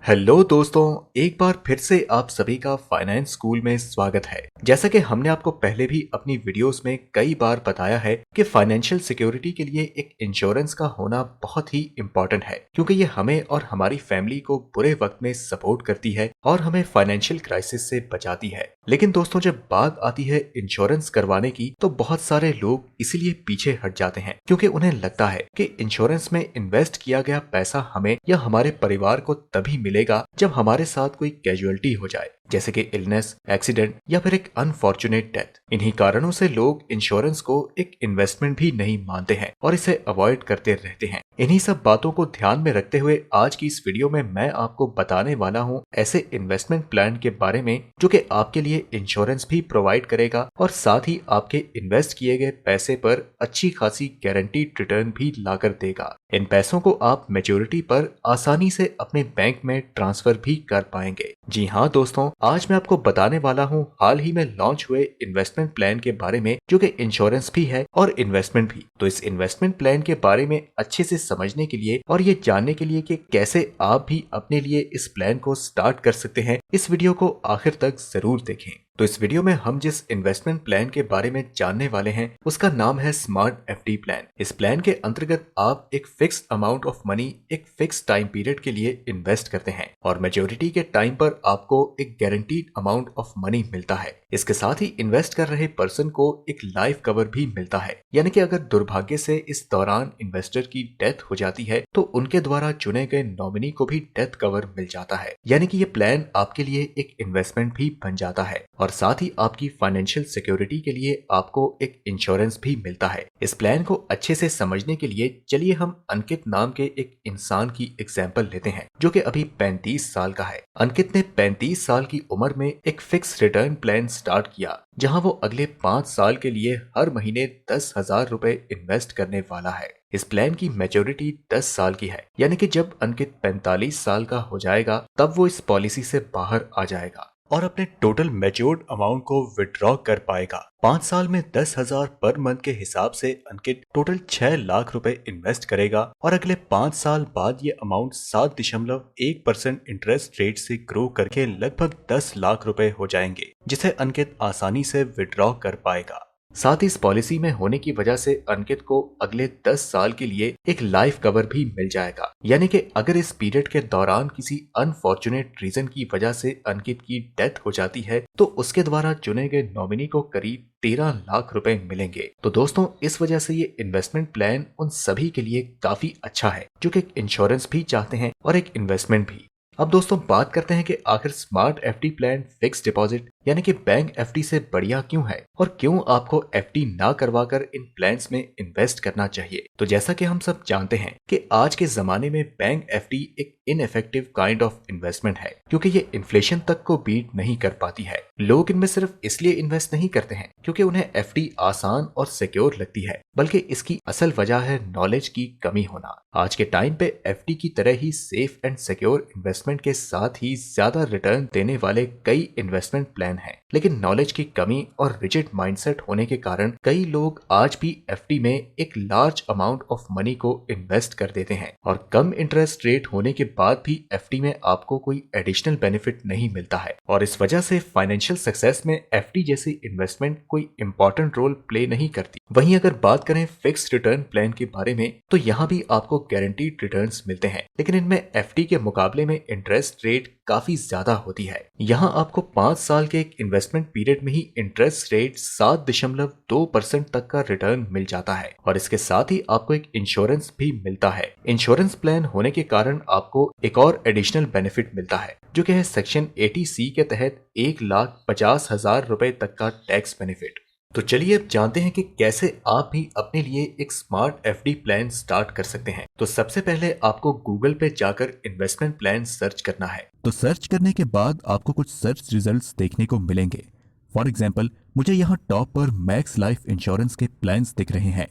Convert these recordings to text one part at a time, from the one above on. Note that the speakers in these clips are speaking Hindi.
हेलो दोस्तों, एक बार फिर से आप सभी का फाइनेंस स्कूल में स्वागत है। जैसा कि हमने आपको पहले भी अपनी वीडियोस में कई बार बताया है कि फाइनेंशियल सिक्योरिटी के लिए एक इंश्योरेंस का होना बहुत ही इम्पोर्टेंट है, क्योंकि ये हमें और हमारी फैमिली को बुरे वक्त में सपोर्ट करती है और हमें फाइनेंशियल क्राइसिस से बचाती है। लेकिन दोस्तों, जब बात आती है इंश्योरेंस करवाने की तो बहुत सारे लोग इसीलिए पीछे हट जाते हैं, क्योंकि उन्हें लगता है कि इंश्योरेंस में इन्वेस्ट किया गया पैसा हमें या हमारे परिवार को तभी मिलेगा जब हमारे साथ कोई कैजुअलिटी हो जाए, जैसे कि इलनेस, एक्सीडेंट या फिर एक अनफॉर्चुनेट डेथ। इन्हीं कारणों से लोग इंश्योरेंस को एक इन्वेस्टमेंट भी नहीं मानते हैं और इसे अवॉइड करते रहते हैं। इन्हीं सब बातों को ध्यान में रखते हुए आज की इस वीडियो में मैं आपको बताने वाला हूँ ऐसे इन्वेस्टमेंट प्लान के बारे में जो कि आपके लिए इंश्योरेंस भी प्रोवाइड करेगा और साथ ही आपके इन्वेस्ट किए गए पैसे पर अच्छी खासी गारंटीड रिटर्न भी लाकर देगा। इन पैसों को आप मैच्योरिटी पर आसानी से अपने बैंक में ट्रांसफर भी कर पाएंगे। जी हाँ दोस्तों, आज मैं आपको बताने वाला हूँ हाल ही में लॉन्च हुए इन्वेस्टमेंट प्लान के बारे में जो कि इंश्योरेंस भी है और इन्वेस्टमेंट भी। तो इस इन्वेस्टमेंट प्लान के बारे में अच्छे से समझने के लिए और ये जानने के लिए कि कैसे आप भी अपने लिए इस प्लान को स्टार्ट कर सकते हैं, इस वीडियो को आखिर तक जरूर देखें। तो इस वीडियो में हम जिस इन्वेस्टमेंट प्लान के बारे में जानने वाले हैं उसका नाम है स्मार्ट एफडी प्लान। इस प्लान के अंतर्गत आप एक फिक्स अमाउंट ऑफ मनी एक फिक्स टाइम पीरियड के लिए इन्वेस्ट करते हैं और मेच्योरिटी के टाइम पर आपको एक गारंटीड अमाउंट ऑफ मनी मिलता है। इसके साथ ही इन्वेस्ट कर रहे पर्सन को एक लाइफ कवर भी मिलता है, यानी कि अगर दुर्भाग्य से इस दौरान इन्वेस्टर की डेथ हो जाती है तो उनके द्वारा चुने गए नॉमिनी को भी डेथ कवर मिल जाता है। यानी कि ये प्लान आपके लिए एक इन्वेस्टमेंट भी बन जाता है और साथ ही आपकी फाइनेंशियल सिक्योरिटी के लिए आपको एक इंश्योरेंस भी मिलता है। इस प्लान को अच्छे से समझने के लिए चलिए हम अंकित नाम के एक इंसान की एग्जाम्पल लेते हैं जो कि अभी 35 साल का है। अंकित ने 35 साल की उम्र में एक फिक्स रिटर्न प्लान स्टार्ट किया जहां वो अगले 5 साल के लिए हर महीने 10,000 रुपए इन्वेस्ट करने वाला है। इस प्लान की मैच्योरिटी 10 साल की है, यानी कि जब अंकित 45 साल का हो जाएगा तब वो इस पॉलिसी से बाहर आ जाएगा और अपने टोटल मैच्योर्ड अमाउंट को विड्रॉ कर पाएगा। 5 साल में 10,000 पर मंथ के हिसाब से अंकित टोटल 6 लाख रुपए इन्वेस्ट करेगा और अगले 5 साल बाद ये अमाउंट 7.1% इंटरेस्ट रेट से ग्रो करके लगभग 10 लाख रुपए हो जाएंगे, जिसे अंकित आसानी से विड्रॉ कर पाएगा। साथ ही इस पॉलिसी में होने की वजह से अंकित को अगले 10 साल के लिए एक लाइफ कवर भी मिल जाएगा, यानी कि अगर इस पीरियड के दौरान किसी अनफॉर्चुनेट रीजन की वजह से अंकित की डेथ हो जाती है तो उसके द्वारा चुने गए नॉमिनी को करीब 13 लाख रुपए मिलेंगे। तो दोस्तों, इस वजह से ये इन्वेस्टमेंट प्लान उन सभी के लिए काफी अच्छा है जो कि इंश्योरेंस भी चाहते हैं और एक इन्वेस्टमेंट भी। अब दोस्तों, बात करते हैं कि आखिर smart FD plan fix deposit यानी कि बैंक एफडी से बढ़िया क्यों है और क्यों आपको एफडी ना करवाकर इन प्लान्स में इन्वेस्ट करना चाहिए। तो जैसा कि हम सब जानते हैं कि आज के जमाने में बैंक एफडी एक इनइफेक्टिव काइंड ऑफ इन्वेस्टमेंट है, क्योंकि ये इन्फ्लेशन तक को बीट नहीं कर पाती है। लोग इनमें सिर्फ इसलिए इन्वेस्ट नहीं करते हैं क्योंकि उन्हें एफडी आसान और सिक्योर लगती है, बल्कि इसकी असल वजह है नॉलेज की कमी होना। आज के टाइम पे एफडी की तरह ही सेफ एंड सिक्योर इन्वेस्टमेंट के साथ ही ज्यादा रिटर्न देने वाले कई इन्वेस्टमेंट प्लान हैं, लेकिन नॉलेज की कमी और रिजिड माइंडसेट होने के कारण कई लोग आज भी एफडी में एक लार्ज अमाउंट ऑफ मनी को इन्वेस्ट कर देते हैं और कम इंटरेस्ट रेट होने के बाद भी एफडी में आपको कोई एडिशनल बेनिफिट नहीं मिलता है और इस वजह से फाइनेंशियल सक्सेस में एफडी जैसी इन्वेस्टमेंट कोई इंपॉर्टेंट रोल प्ले नहीं करती। वहीं अगर बात करें फिक्स्ड रिटर्न प्लान के बारे में तो यहाँ भी आपको गारंटीड रिटर्न्स मिलते हैं, लेकिन इनमें एफडी के मुकाबले में इंटरेस्ट रेट काफी ज्यादा होती है। यहाँ आपको 5 साल के एक इन्वेस्टमेंट पीरियड में ही इंटरेस्ट रेट 7.2% तक का रिटर्न मिल जाता है और इसके साथ ही आपको एक इंश्योरेंस भी मिलता है। इंश्योरेंस प्लान होने के कारण आपको एक और एडिशनल बेनिफिट मिलता है जो कि है सेक्शन 80C के तहत 1,50,000 रुपए तक का टैक्स बेनिफिट। तो चलिए अब जानते हैं कि कैसे आप भी अपने लिए एक स्मार्ट एफडी प्लान स्टार्ट कर सकते हैं। तो सबसे पहले आपको गूगल पे जाकर इन्वेस्टमेंट प्लान सर्च करना है। तो सर्च करने के बाद आपको कुछ सर्च रिजल्ट्स देखने को मिलेंगे। फॉर एग्जाम्पल, मुझे यहाँ टॉप पर मैक्स लाइफ इंश्योरेंस के प्लान्स दिख रहे हैं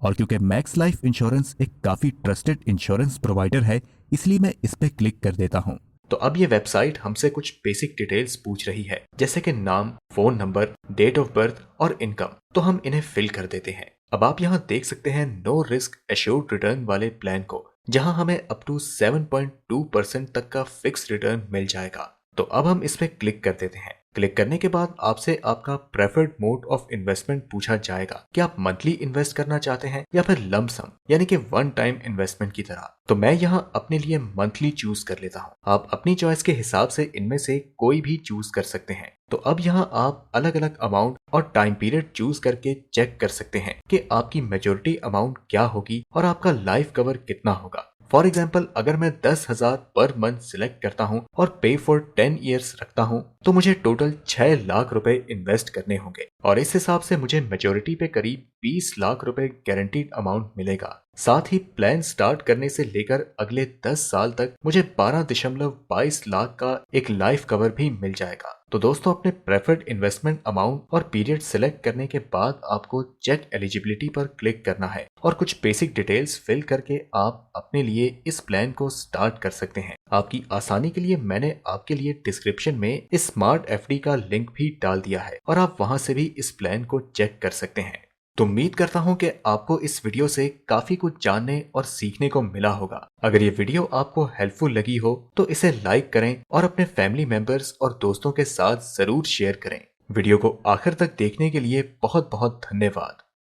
और क्योंकि मैक्स लाइफ इंश्योरेंस एक काफी ट्रस्टेड इंश्योरेंस प्रोवाइडर है इसलिए मैं इस पे क्लिक कर देता हूँ। तो अब ये वेबसाइट हमसे कुछ बेसिक डिटेल्स पूछ रही है, जैसे कि नाम, phone number, date of birth और इनकम। तो हम इन्हें फिल कर देते हैं। अब आप यहाँ देख सकते हैं नो रिस्क एश्योर्ड रिटर्न वाले प्लान को, जहां हमें अप टू 7.2% तक का फिक्स रिटर्न मिल जाएगा। तो अब हम इस पे क्लिक कर देते हैं। क्लिक करने के बाद आपसे आपका प्रेफर्ड मोड ऑफ इन्वेस्टमेंट पूछा जाएगा कि आप मंथली इन्वेस्ट करना चाहते हैं या फिर लंप सम यानी कि वन टाइम इन्वेस्टमेंट की तरह। तो मैं यहाँ अपने लिए मंथली चूज कर लेता हूँ। आप अपनी चॉइस के हिसाब से इनमें से कोई भी चूज कर सकते हैं। तो अब यहाँ आप अलग अलग अमाउंट और टाइम पीरियड चूज करके चेक कर सकते हैं कि आपकी मेजोरिटी अमाउंट क्या होगी और आपका लाइफ कवर कितना होगा। फॉर एग्जाम्पल, अगर मैं 10,000 पर मंथ सिलेक्ट करता हूँ और पे फॉर 10 ईयर्स रखता हूँ तो मुझे टोटल 6 लाख रुपए इन्वेस्ट करने होंगे और इस हिसाब से मुझे मेजोरिटी पे करीब 20 लाख रुपए गारंटीड अमाउंट मिलेगा। साथ ही प्लान स्टार्ट करने से लेकर अगले 10 साल तक मुझे 12.22 लाख का एक लाइफ कवर भी मिल जाएगा। तो दोस्तों, अपने प्रेफर्ड इन्वेस्टमेंट अमाउंट और पीरियड सिलेक्ट करने के बाद आपको चेक एलिजिबिलिटी पर क्लिक करना है और कुछ बेसिक डिटेल्स फिल करके आप अपने लिए इस प्लान को स्टार्ट कर सकते हैं। आपकी आसानी के लिए मैंने आपके लिए डिस्क्रिप्शन में इस स्मार्ट एफडी का लिंक भी डाल दिया है और आप वहां से भी इस प्लान को चेक कर सकते हैं। तो उम्मीद करता हूं कि आपको इस वीडियो से काफी कुछ जानने और सीखने को मिला होगा। अगर ये वीडियो आपको हेल्पफुल लगी हो तो इसे लाइक करें और अपने फैमिली मेंबर्स और दोस्तों के साथ जरूर शेयर करें। वीडियो को आखिर तक देखने के लिए बहुत बहुत धन्यवाद।